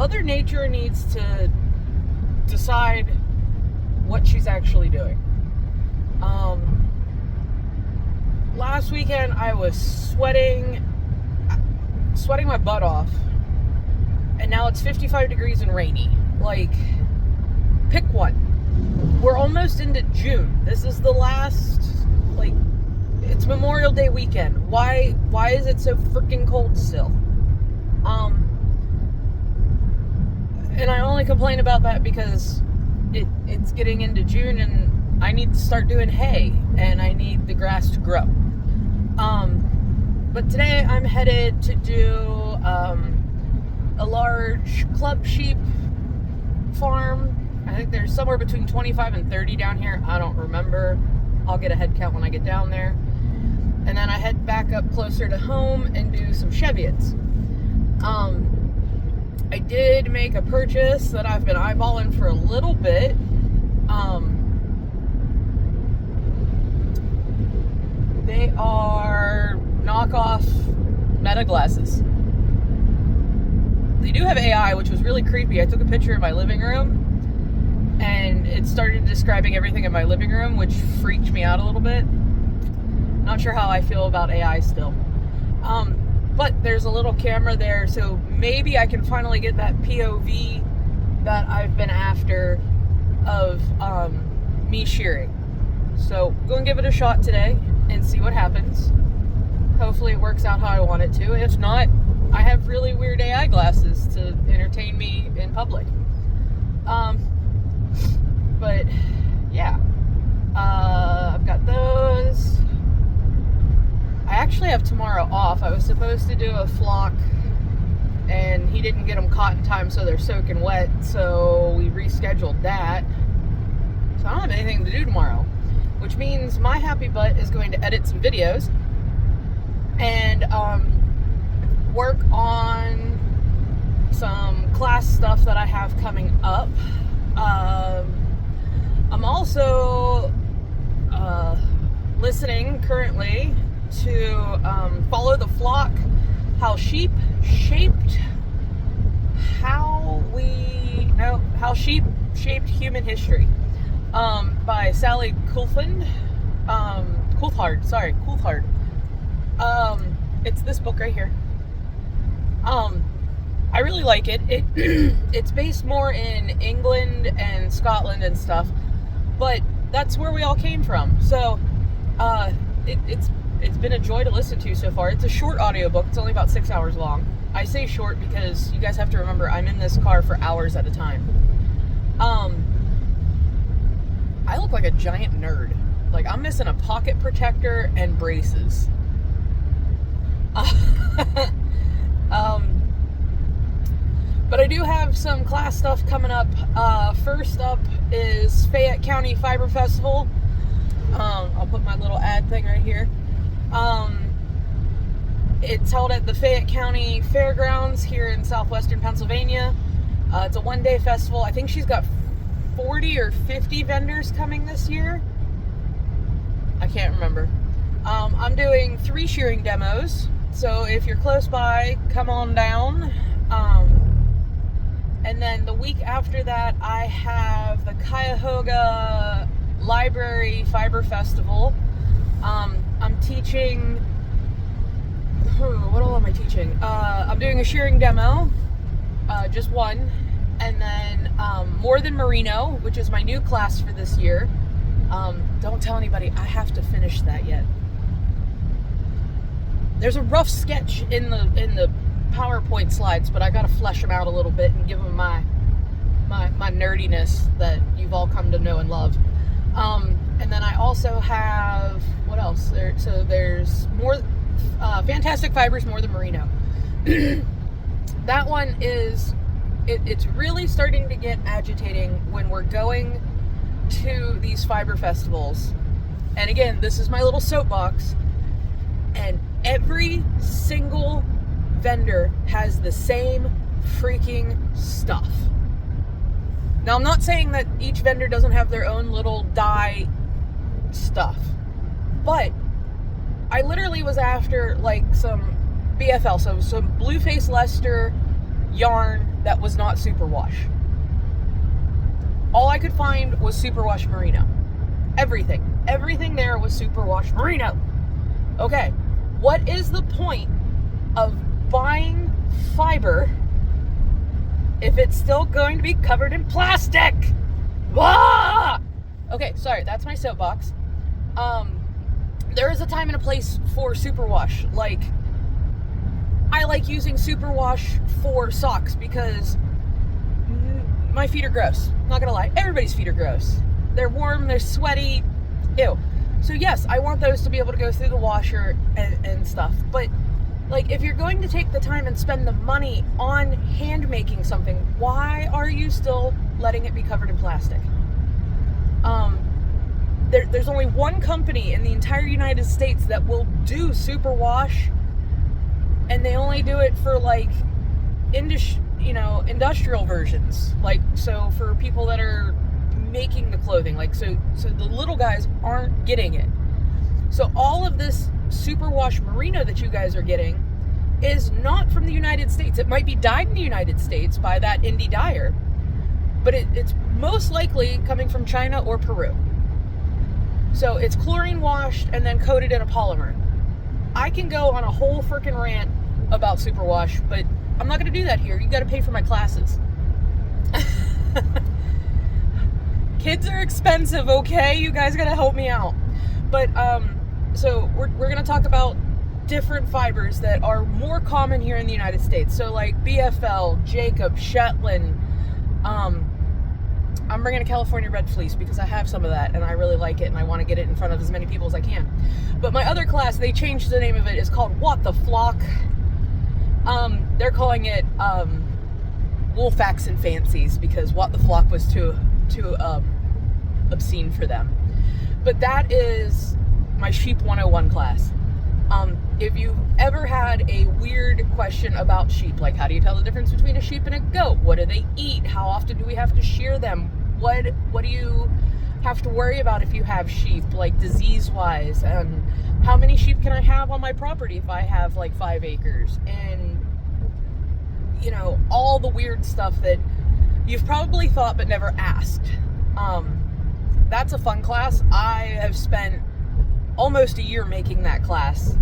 Mother Nature needs to decide what she's actually doing. Last weekend I was sweating my butt off, and now it's 55 degrees and rainy. Like, pick one. We're almost into June. This is the last, like, it's Memorial Day weekend. Why is it so freaking cold still? And I only complain about that because it's getting into June and I need to start doing hay and I need the grass to grow. But today I'm headed to do a large club sheep farm. I think there's somewhere between 25 and 30 down here. I don't remember. I'll get a head count when I get down there. And then I head back up closer to home and do some Cheviettes. I did make a purchase that I've been eyeballing for a little bit. They are knockoff Meta glasses. They do have AI, which was really creepy. I took a picture of my living room and it started describing everything in my living room, which freaked me out a little bit. Not sure how I feel about AI still. But there's a little camera there, so maybe I can finally get that POV that I've been after of me shearing. So go and give it a shot today and see what happens. Hopefully it works out how I want it to. If not, I have really weird AI glasses to entertain me in public. But yeah, I've got those. I actually have tomorrow off. I was supposed to do a flock and he didn't get them caught in time, so they're soaking wet, so we rescheduled that. So I don't have anything to do tomorrow, which means my happy butt is going to edit some videos and work on some class stuff that I have coming up. I'm also listening currently to Follow the Flock, how sheep shaped human history, by Sally Coulthard. It's this book right here. I really like it. It's based more in England and Scotland and stuff, but that's where we all came from. So it's been a joy to listen to so far. It's a short audiobook. It's only about 6 hours long. I say short because you guys have to remember I'm in this car for hours at a time. I look like a giant nerd. Like, I'm missing a pocket protector and braces. But I do have some class stuff coming up. First up is Fayette County Fiber Festival. I'll put my little ad thing right here. It's held at the Fayette County Fairgrounds here in southwestern Pennsylvania. It's a one-day festival. I think she's got 40 or 50 vendors coming this year. I can't remember. I'm doing 3 shearing demos, so if you're close by, come on down. And then the week after that, I have the Cuyahoga Library Fiber Festival. I'm teaching, what all am I teaching? I'm doing a shearing demo, just one, and then More Than Merino, which is my new class for this year. Don't tell anybody, I have to finish that yet. There's a rough sketch in the PowerPoint slides, but I gotta flesh them out a little bit and give them my nerdiness that you've all come to know and love. And then I also have, what else? There's more Fantastic Fibers, More Than Merino. That one is, it's really starting to get agitating when we're going to these fiber festivals. And again, this is my little soapbox, and every single vendor has the same freaking stuff. Now, I'm not saying that each vendor doesn't have their own little dye stuff, but I literally was after like some BFL, so some Blueface Leicester yarn that was not superwash. All I could find was superwash merino. Everything there was superwash merino. Okay, what is the point of buying fiber if it's still going to be covered in plastic? Wah! Okay, sorry, that's my soapbox. There is a time and a place for superwash. Like, I like using superwash for socks because my feet are gross. Not gonna lie, everybody's feet are gross. They're warm, they're sweaty, ew. So yes, I want those to be able to go through the washer and stuff. But like, if you're going to take the time and spend the money on hand making something, why are you still letting it be covered in plastic? There's only one company in the entire United States that will do superwash, and they only do it for like industrial versions. Like, so for people that are making the clothing, like, so the little guys aren't getting it. So all of this superwash merino that you guys are getting is not from the United States. It might be dyed in the United States by that indie dyer, but it's most likely coming from China or Peru. So it's chlorine washed and then coated in a polymer. I can go on a whole freaking rant about superwash, but I'm not going to do that here. You got to pay for my classes. Kids are expensive, okay? You guys got to help me out. But so we're going to talk about different fibers that are more common here in the United States. So like BFL, Jacob, Shetland. I'm bringing a California red fleece because I have some of that and I really like it and I want to get it in front of as many people as I can. But my other class, they changed the name of it. It's called What the Flock. They're calling it Wool Facts and Fancies because What the Flock was too obscene for them. But that is my Sheep 101 class. If you've ever had a weird question about sheep, like how do you tell the difference between a sheep and a goat? What do they eat? How often do we have to shear them? What do you have to worry about if you have sheep, like disease-wise? And how many sheep can I have on my property if I have like 5 acres? And, you know, all the weird stuff that you've probably thought but never asked. That's a fun class. I have spent almost a year making that class.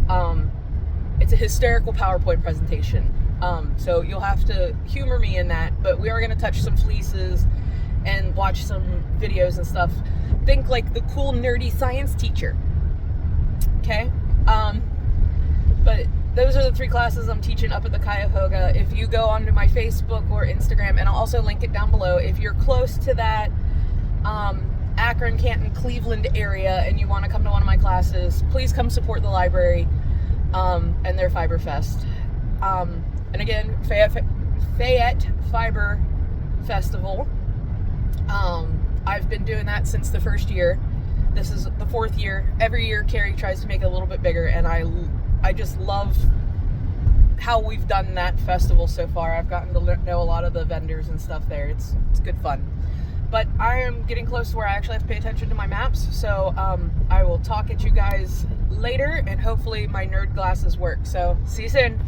It's a hysterical PowerPoint presentation. So you'll have to humor me in that, but we are going to touch some fleeces and watch some videos and stuff. Think like the cool nerdy science teacher. Okay? But those are the 3 classes I'm teaching up at the Cuyahoga. If you go onto my Facebook or Instagram, and I'll also link it down below, if you're close to that Akron, Canton, Cleveland area and you want to come to one of my classes, please come support the library and their Fiber Fest. And again, Fayette Fiber Festival. I've been doing that since the first year. This is the 4th year. Every year Carrie tries to make it a little bit bigger, and I just love how we've done that festival so far. I've gotten to know a lot of the vendors and stuff there. It's good fun. But I am getting close to where I actually have to pay attention to my maps, so I will talk at you guys later, and hopefully my nerd glasses work. So see you soon.